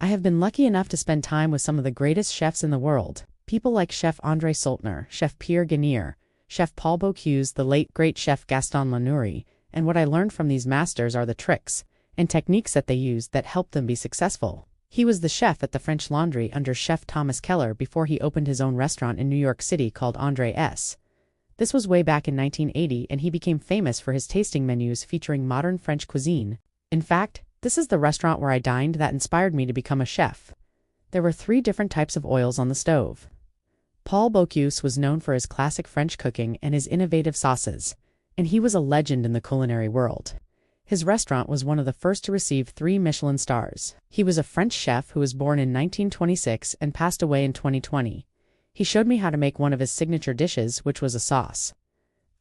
I have been lucky enough to spend time with some of the greatest chefs in the world. People like Chef André Soltner, Chef Pierre Gagnère, Chef Paul Bocuse, the late great Chef Gaston Lanouri, and what I learned from these masters are the tricks and techniques that they used that helped them be successful. He was the chef at the French Laundry under Chef Thomas Keller before he opened his own restaurant in New York City called André S. This was way back in 1980, and he became famous for his tasting menus featuring modern French cuisine. In fact, this is the restaurant where I dined that inspired me to become a chef. There were 3 different types of oils on the stove. Paul Bocuse was known for his classic French cooking and his innovative sauces, and he was a legend in the culinary world. His restaurant was one of the first to receive 3 Michelin stars. He was a French chef who was born in 1926 and passed away in 2020. He showed me how to make one of his signature dishes, which was a sauce.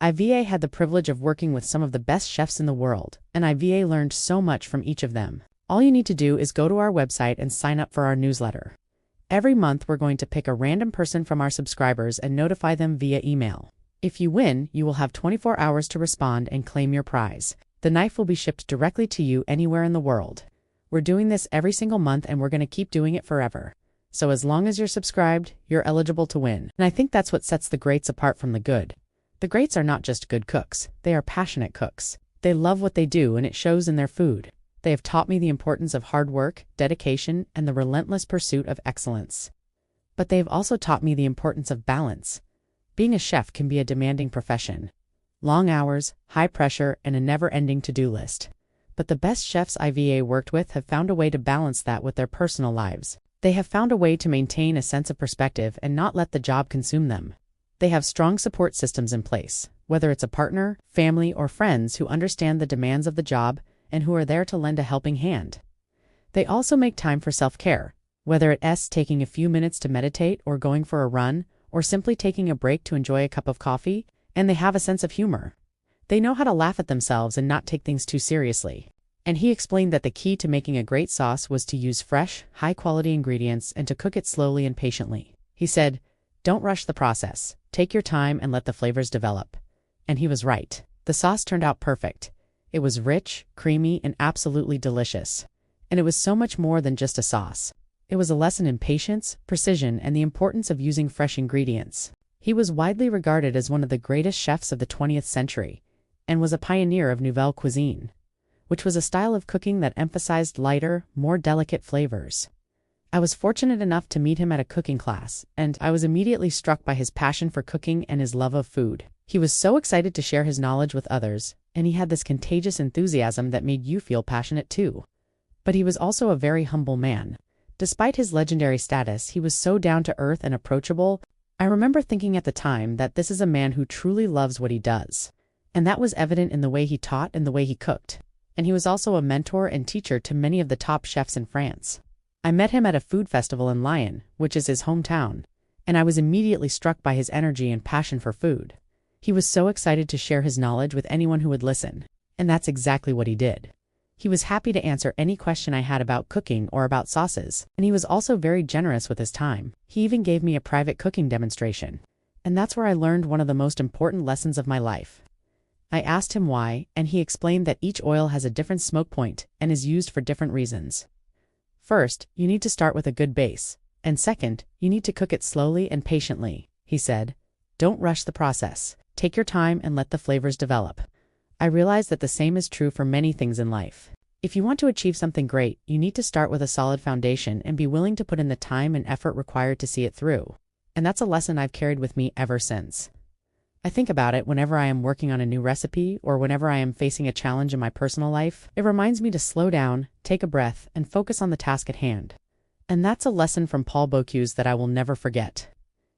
IVA had the privilege of working with some of the best chefs in the world, and IVA learned so much from each of them. All you need to do is go to our website and sign up for our newsletter. Every month we're going to pick a random person from our subscribers and notify them via email. If you win, you will have 24 hours to respond and claim your prize. The knife will be shipped directly to you anywhere in the world. We're doing this every single month, and we're going to keep doing it forever. So as long as you're subscribed, you're eligible to win. And I think that's what sets the greats apart from the good. The greats are not just good cooks, they are passionate cooks. They love what they do, and it shows in their food. They have taught me the importance of hard work, dedication, and the relentless pursuit of excellence. But they've also taught me the importance of balance. Being a chef can be a demanding profession. Long hours, high pressure, and a never-ending to-do list. But the best chefs IVA worked with have found a way to balance that with their personal lives. They have found a way to maintain a sense of perspective and not let the job consume them. They have strong support systems in place, whether it's a partner, family, or friends who understand the demands of the job and who are there to lend a helping hand. They also make time for self-care, whether it's taking a few minutes to meditate or going for a run, or simply taking a break to enjoy a cup of coffee, and they have a sense of humor. They know how to laugh at themselves and not take things too seriously. And he explained that the key to making a great sauce was to use fresh, high-quality ingredients and to cook it slowly and patiently. He said, "Don't rush the process. Take your time and let the flavors develop." And he was right. The sauce turned out perfect. It was rich, creamy, and absolutely delicious. And it was so much more than just a sauce. It was a lesson in patience, precision, and the importance of using fresh ingredients. He was widely regarded as one of the greatest chefs of the 20th century, and was a pioneer of Nouvelle Cuisine, which was a style of cooking that emphasized lighter, more delicate flavors. I was fortunate enough to meet him at a cooking class, and I was immediately struck by his passion for cooking and his love of food. He was so excited to share his knowledge with others, and he had this contagious enthusiasm that made you feel passionate too. But he was also a very humble man. Despite his legendary status, he was so down-to-earth and approachable. I remember thinking at the time that this is a man who truly loves what he does. And that was evident in the way he taught and the way he cooked. And he was also a mentor and teacher to many of the top chefs in France. I met him at a food festival in Lyon, which is his hometown, and I was immediately struck by his energy and passion for food. He was so excited to share his knowledge with anyone who would listen, and that's exactly what he did. He was happy to answer any question I had about cooking or about sauces, and he was also very generous with his time. He even gave me a private cooking demonstration, and that's where I learned one of the most important lessons of my life. I asked him why, and he explained that each oil has a different smoke point and is used for different reasons. First, you need to start with a good base, and second, you need to cook it slowly and patiently. He said, "Don't rush the process. Take your time and let the flavors develop." I realized that the same is true for many things in life. If you want to achieve something great, you need to start with a solid foundation and be willing to put in the time and effort required to see it through. And that's a lesson I've carried with me ever since. I think about it whenever I am working on a new recipe or whenever I am facing a challenge in my personal life. It reminds me to slow down, take a breath, and focus on the task at hand. And that's a lesson from Paul Bocuse that I will never forget.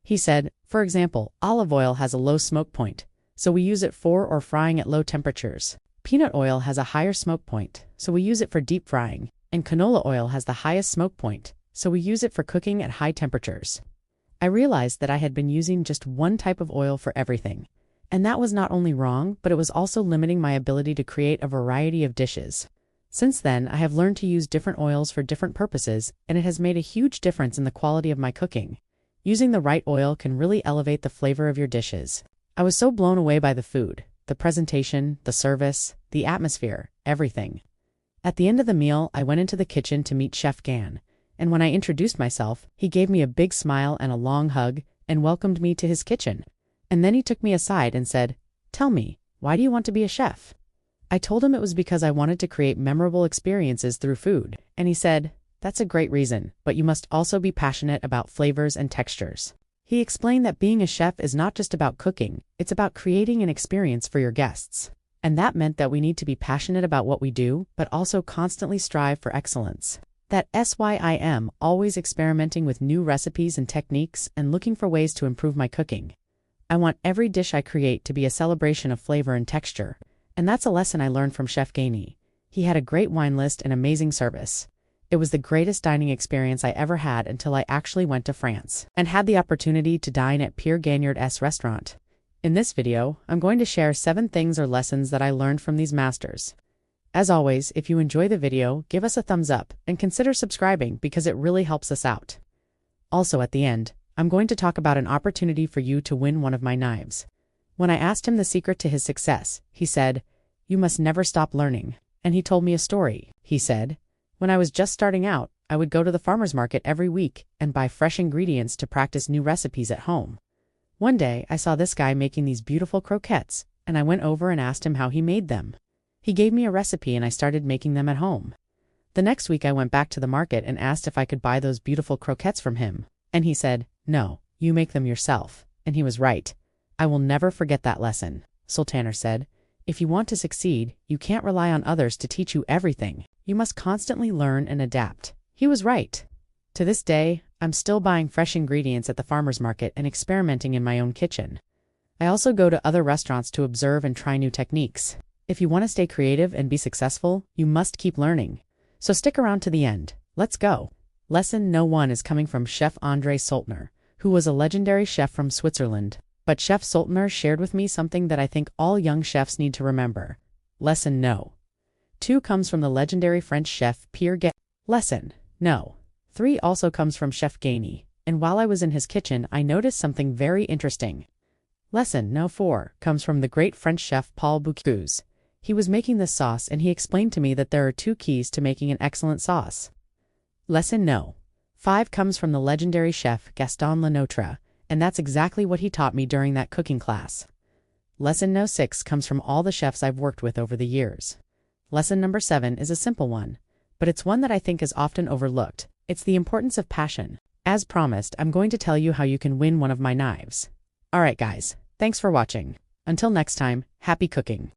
He said, for example, olive oil has a low smoke point, so we use it for or frying at low temperatures. Peanut oil has a higher smoke point, so we use it for deep frying. And canola oil has the highest smoke point, so we use it for cooking at high temperatures. I realized that I had been using just one type of oil for everything. And that was not only wrong, but it was also limiting my ability to create a variety of dishes. Since then, I have learned to use different oils for different purposes, and it has made a huge difference in the quality of my cooking. Using the right oil can really elevate the flavor of your dishes. I was so blown away by the food, the presentation, the service, the atmosphere, everything. At the end of the meal, I went into the kitchen to meet Chef Gan, and when I introduced myself, he gave me a big smile and a long hug and welcomed me to his kitchen. And then he took me aside and said, "Tell me, why do you want to be a chef?" I told him it was because I wanted to create memorable experiences through food, and he said, "That's a great reason, but you must also be passionate about flavors and textures." He explained that being a chef is not just about cooking, it's about creating an experience for your guests. And that meant that we need to be passionate about what we do, but also constantly strive for excellence. That SYIM, always experimenting with new recipes and techniques and looking for ways to improve my cooking. I want every dish I create to be a celebration of flavor and texture. And that's a lesson I learned from Chef Gainey. He had a great wine list and amazing service. It was the greatest dining experience I ever had until I actually went to France and had the opportunity to dine at Pierre Gagnard's restaurant. In this video, I'm going to share 7 things or lessons that I learned from these masters. As always, if you enjoy the video, give us a thumbs up and consider subscribing because it really helps us out. Also at the end, I'm going to talk about an opportunity for you to win one of my knives. When I asked him the secret to his success, he said, "You must never stop learning." And he told me a story. He said, "When I was just starting out, I would go to the farmer's market every week and buy fresh ingredients to practice new recipes at home. One day, I saw this guy making these beautiful croquettes, and I went over and asked him how he made them. He gave me a recipe and I started making them at home. The next week I went back to the market and asked if I could buy those beautiful croquettes from him. And he said, 'No, you make them yourself.' And he was right. I will never forget that lesson." Sultaner said, "If you want to succeed, you can't rely on others to teach you everything. You must constantly learn and adapt." He was right. To this day, I'm still buying fresh ingredients at the farmer's market and experimenting in my own kitchen. I also go to other restaurants to observe and try new techniques. If you want to stay creative and be successful, you must keep learning. So stick around to the end. Let's go. Lesson No. 1 is coming from Chef André Soltner, who was a legendary chef from Switzerland. But Chef Soltner shared with me something that I think all young chefs need to remember. Lesson No. 2 comes from the legendary French chef Pierre Gagnard. Lesson No. 3 also comes from Chef Gainey, and while I was in his kitchen, I noticed something very interesting. Lesson No. 4 comes from the great French chef Paul Bocuse. He was making this sauce and he explained to me that there are 2 keys to making an excellent sauce. Lesson No. 5 comes from the legendary chef Gaston Lenotre, and that's exactly what he taught me during that cooking class. Lesson No. 6 comes from all the chefs I've worked with over the years. Lesson number 7 is a simple one, but it's one that I think is often overlooked. It's the importance of passion. As promised, I'm going to tell you how you can win one of my knives. Alright guys, thanks for watching. Until next time, happy cooking.